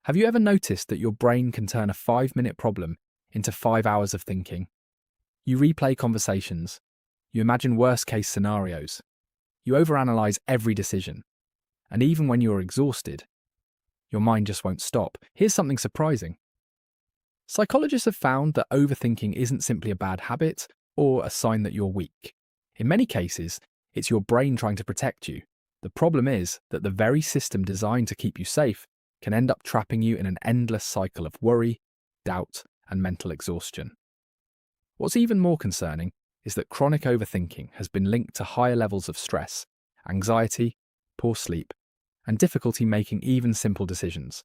Have you ever noticed that your brain can turn a 5-minute problem into 5 hours of thinking? You replay conversations. You imagine worst-case scenarios. You overanalyze every decision. And even when you're exhausted, your mind just won't stop. Here's something surprising. Psychologists have found that overthinking isn't simply a bad habit or a sign that you're weak. In many cases, it's your brain trying to protect you. The problem is that the very system designed to keep you safe can end up trapping you in an endless cycle of worry, doubt, and mental exhaustion. What's even more concerning is that chronic overthinking has been linked to higher levels of stress, anxiety, poor sleep, and difficulty making even simple decisions.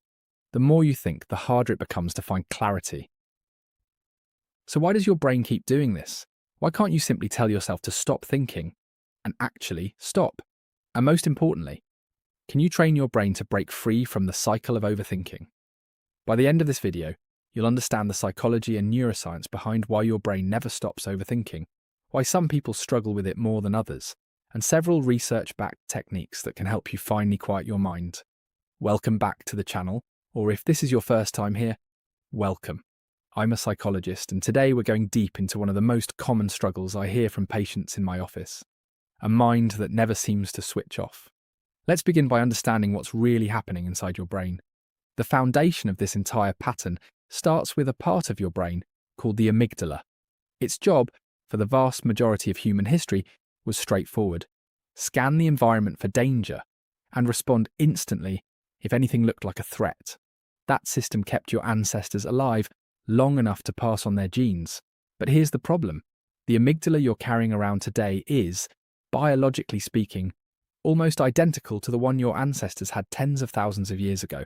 The more you think, the harder it becomes to find clarity. So why does your brain keep doing this? Why can't you simply tell yourself to stop thinking and actually stop? And most importantly, can you train your brain to break free from the cycle of overthinking? By the end of this video, you'll understand the psychology and neuroscience behind why your brain never stops overthinking, why some people struggle with it more than others, and several research-backed techniques that can help you finally quiet your mind. Welcome back to the channel, or if this is your first time here, welcome. I'm a psychologist, and today we're going deep into one of the most common struggles I hear from patients in my office: a mind that never seems to switch off. Let's begin by understanding what's really happening inside your brain. The foundation of this entire pattern starts with a part of your brain called the amygdala. Its job, for the vast majority of human history, was straightforward: scan the environment for danger and respond instantly if anything looked like a threat. That system kept your ancestors alive long enough to pass on their genes. But here's the problem. The amygdala you're carrying around today is, biologically speaking, almost identical to the one your ancestors had tens of thousands of years ago,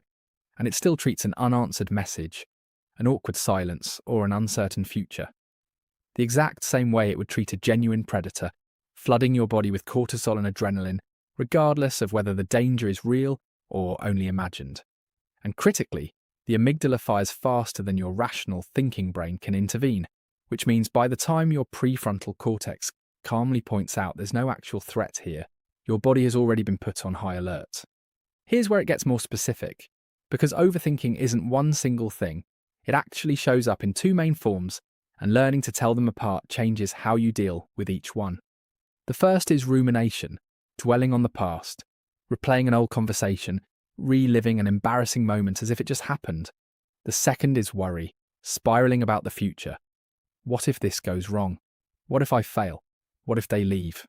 and it still treats an unanswered message, an awkward silence, or an uncertain future the exact same way it would treat a genuine predator, flooding your body with cortisol and adrenaline, regardless of whether the danger is real or only imagined. And critically, the amygdala fires faster than your rational thinking brain can intervene, which means by the time your prefrontal cortex calmly points out there's no actual threat here, your body has already been put on high alert. Here's where it gets more specific. Because overthinking isn't one single thing, it actually shows up in two main forms, and learning to tell them apart changes how you deal with each one. The first is rumination, dwelling on the past, replaying an old conversation, reliving an embarrassing moment as if it just happened. The second is worry, spiraling about the future. What if this goes wrong? What if I fail? What if they leave?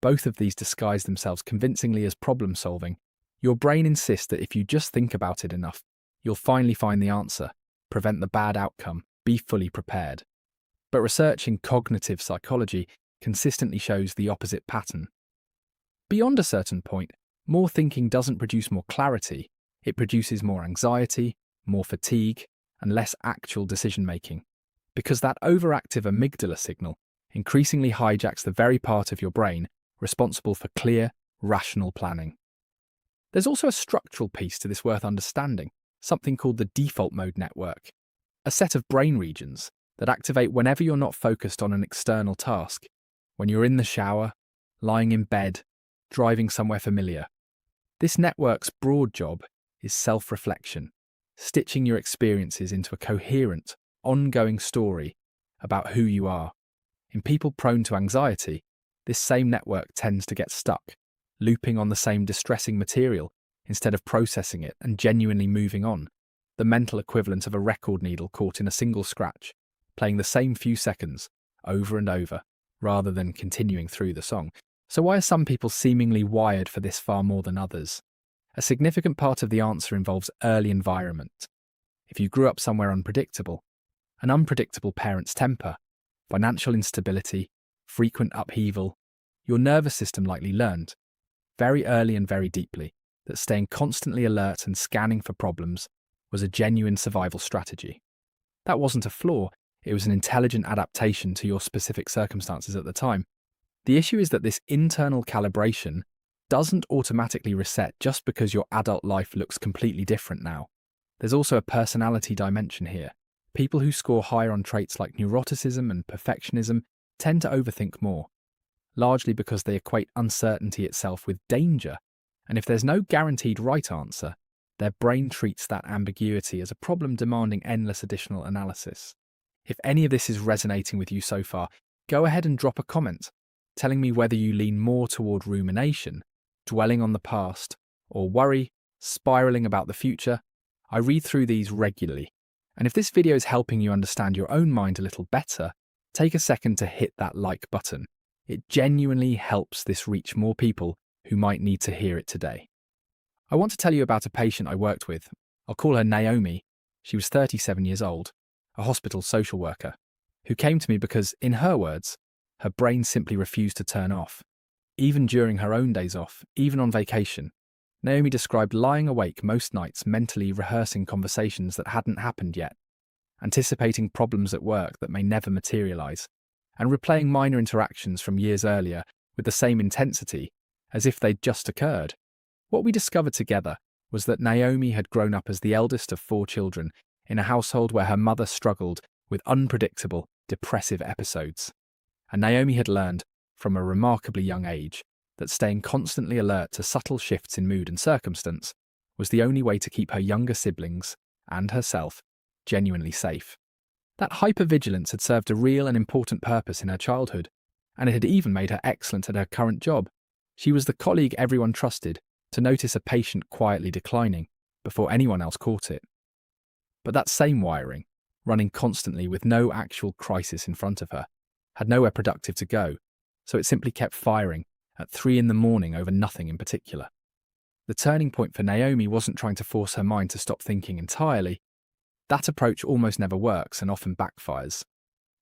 Both of these disguise themselves convincingly as problem solving. Your brain insists that if you just think about it enough, you'll finally find the answer, prevent the bad outcome, be fully prepared. But research in cognitive psychology consistently shows the opposite pattern. Beyond a certain point, more thinking doesn't produce more clarity, it produces more anxiety, more fatigue, and less actual decision-making, because that overactive amygdala signal increasingly hijacks the very part of your brain responsible for clear, rational planning. There's also a structural piece to this worth understanding, something called the default mode network, a set of brain regions that activate whenever you're not focused on an external task, when you're in the shower, lying in bed, driving somewhere familiar. This network's broad job is self-reflection, stitching your experiences into a coherent, ongoing story about who you are. In people prone to anxiety, this same network tends to get stuck, looping on the same distressing material instead of processing it and genuinely moving on, the mental equivalent of a record needle caught in a single scratch, playing the same few seconds over and over, rather than continuing through the song. So why are some people seemingly wired for this far more than others? A significant part of the answer involves early environment. If you grew up somewhere unpredictable, an unpredictable parent's temper, financial instability, frequent upheaval, your nervous system likely learned, very early and very deeply, that staying constantly alert and scanning for problems was a genuine survival strategy. That wasn't a flaw, it was an intelligent adaptation to your specific circumstances at the time. The issue is that this internal calibration doesn't automatically reset just because your adult life looks completely different now. There's also a personality dimension here. People who score higher on traits like neuroticism and perfectionism tend to overthink more, largely because they equate uncertainty itself with danger, and if there's no guaranteed right answer, their brain treats that ambiguity as a problem demanding endless additional analysis. If any of this is resonating with you so far, go ahead and drop a comment, telling me whether you lean more toward rumination, dwelling on the past, or worry, spiraling about the future. I read through these regularly, and if this video is helping you understand your own mind a little better, take a second to hit that like button. It genuinely helps this reach more people who might need to hear it today. I want to tell you about a patient I worked with. I'll call her Naomi. She was 37 years old, a hospital social worker, who came to me because, in her words, her brain simply refused to turn off. Even during her own days off, even on vacation, Naomi described lying awake most nights mentally rehearsing conversations that hadn't happened yet, anticipating problems at work that may never materialize, and replaying minor interactions from years earlier with the same intensity as if they'd just occurred. What we discovered together was that Naomi had grown up as the eldest of 4 children in a household where her mother struggled with unpredictable, depressive episodes. And Naomi had learned, from a remarkably young age, that staying constantly alert to subtle shifts in mood and circumstance was the only way to keep her younger siblings, and herself, genuinely safe. That hypervigilance had served a real and important purpose in her childhood, and it had even made her excellent at her current job. She was the colleague everyone trusted to notice a patient quietly declining before anyone else caught it. But that same wiring, running constantly with no actual crisis in front of her, had nowhere productive to go, so it simply kept firing at 3 a.m. over nothing in particular. The turning point for Naomi wasn't trying to force her mind to stop thinking entirely. That approach almost never works and often backfires.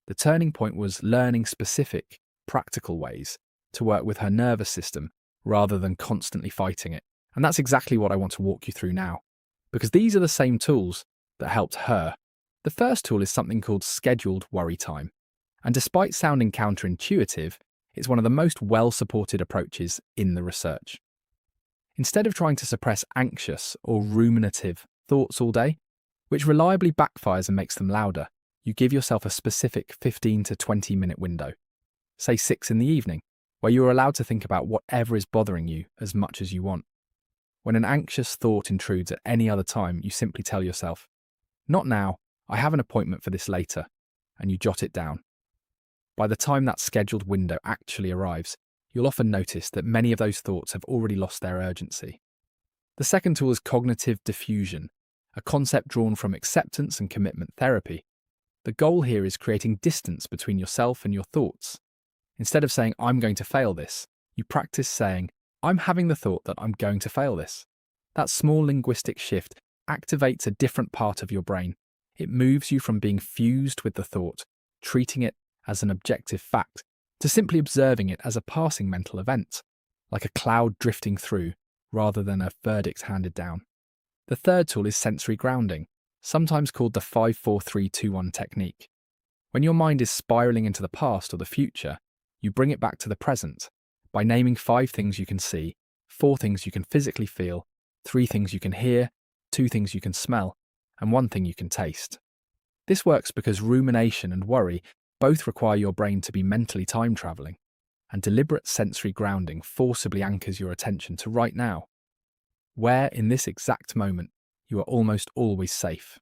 The turning point was learning specific, practical ways to work with her nervous system rather than constantly fighting it. And that's exactly what I want to walk you through now, because these are the same tools that helped her. The first tool is something called scheduled worry time. And despite sounding counterintuitive, it's one of the most well-supported approaches in the research. Instead of trying to suppress anxious or ruminative thoughts all day, which reliably backfires and makes them louder, you give yourself a specific 15 to 20 minute window, say 6 in the evening, where you are allowed to think about whatever is bothering you as much as you want. When an anxious thought intrudes at any other time, you simply tell yourself, "Not now, I have an appointment for this later," and you jot it down. By the time that scheduled window actually arrives, you'll often notice that many of those thoughts have already lost their urgency. The second tool is cognitive diffusion, a concept drawn from acceptance and commitment therapy. The goal here is creating distance between yourself and your thoughts. Instead of saying, "I'm going to fail this," you practice saying, "I'm having the thought that I'm going to fail this." That small linguistic shift activates a different part of your brain. It moves you from being fused with the thought, treating it as an objective fact, to simply observing it as a passing mental event, like a cloud drifting through, rather than a verdict handed down. The third tool is sensory grounding, sometimes called the 5-4-3-2-1 technique. When your mind is spiraling into the past or the future, you bring it back to the present by naming 5 things you can see, 4 things you can physically feel, 3 things you can hear, 2 things you can smell, and 1 thing you can taste. This works because rumination and worry both require your brain to be mentally time traveling, and deliberate sensory grounding forcibly anchors your attention to right now, where in this exact moment you are almost always safe.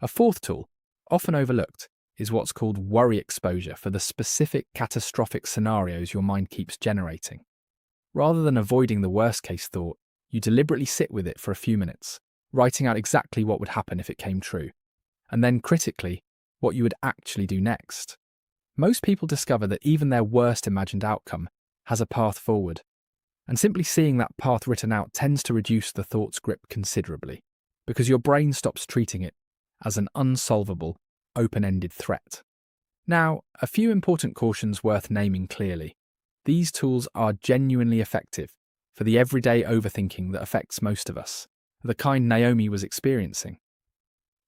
A fourth tool, often overlooked, is what's called worry exposure for the specific catastrophic scenarios your mind keeps generating. Rather than avoiding the worst-case thought, you deliberately sit with it for a few minutes, writing out exactly what would happen if it came true, and then critically, what you would actually do next. Most people discover that even their worst imagined outcome has a path forward, and simply seeing that path written out tends to reduce the thought's grip considerably, because your brain stops treating it as an unsolvable, open-ended threat. Now, a few important cautions worth naming clearly. These tools are genuinely effective for the everyday overthinking that affects most of us, the kind Naomi was experiencing.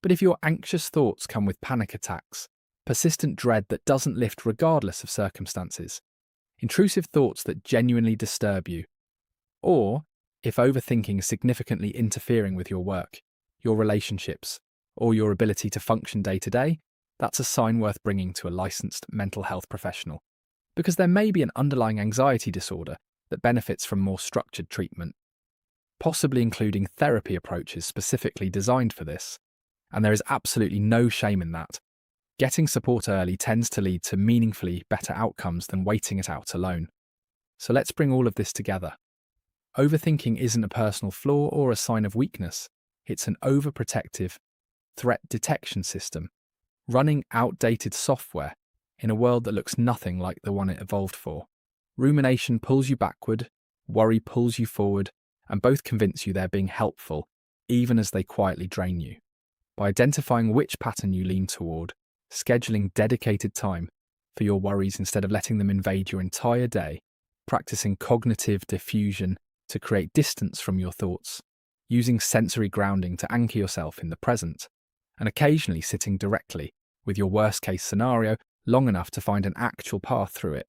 But if your anxious thoughts come with panic attacks, persistent dread that doesn't lift regardless of circumstances, intrusive thoughts that genuinely disturb you, or if overthinking is significantly interfering with your work, your relationships, or your ability to function day to day, that's a sign worth bringing to a licensed mental health professional, because there may be an underlying anxiety disorder that benefits from more structured treatment. possibly including therapy approaches specifically designed for this. And there is absolutely no shame in that. Getting support early tends to lead to meaningfully better outcomes than waiting it out alone. So let's bring all of this together. Overthinking isn't a personal flaw or a sign of weakness. It's an overprotective threat detection system, running outdated software in a world that looks nothing like the one it evolved for. Rumination pulls you backward, worry pulls you forward, and both convince you they're being helpful, even as they quietly drain you. By identifying which pattern you lean toward, scheduling dedicated time for your worries instead of letting them invade your entire day, practicing cognitive diffusion to create distance from your thoughts, using sensory grounding to anchor yourself in the present, and occasionally sitting directly with your worst-case scenario long enough to find an actual path through it.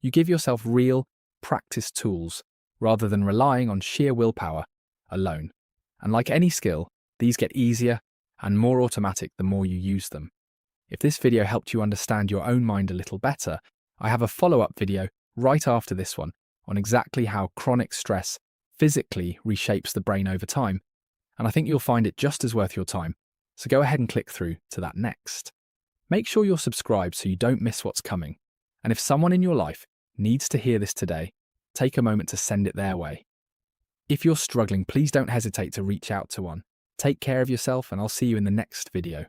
You give yourself real, practice tools rather than relying on sheer willpower alone. And like any skill, these get easier and more automatic the more you use them. If this video helped you understand your own mind a little better, I have a follow-up video right after this one on exactly how chronic stress physically reshapes the brain over time, and I think you'll find it just as worth your time, so go ahead and click through to that next. Make sure you're subscribed so you don't miss what's coming, and if someone in your life needs to hear this today, take a moment to send it their way. If you're struggling, please don't hesitate to reach out to one. Take care of yourself, and I'll see you in the next video.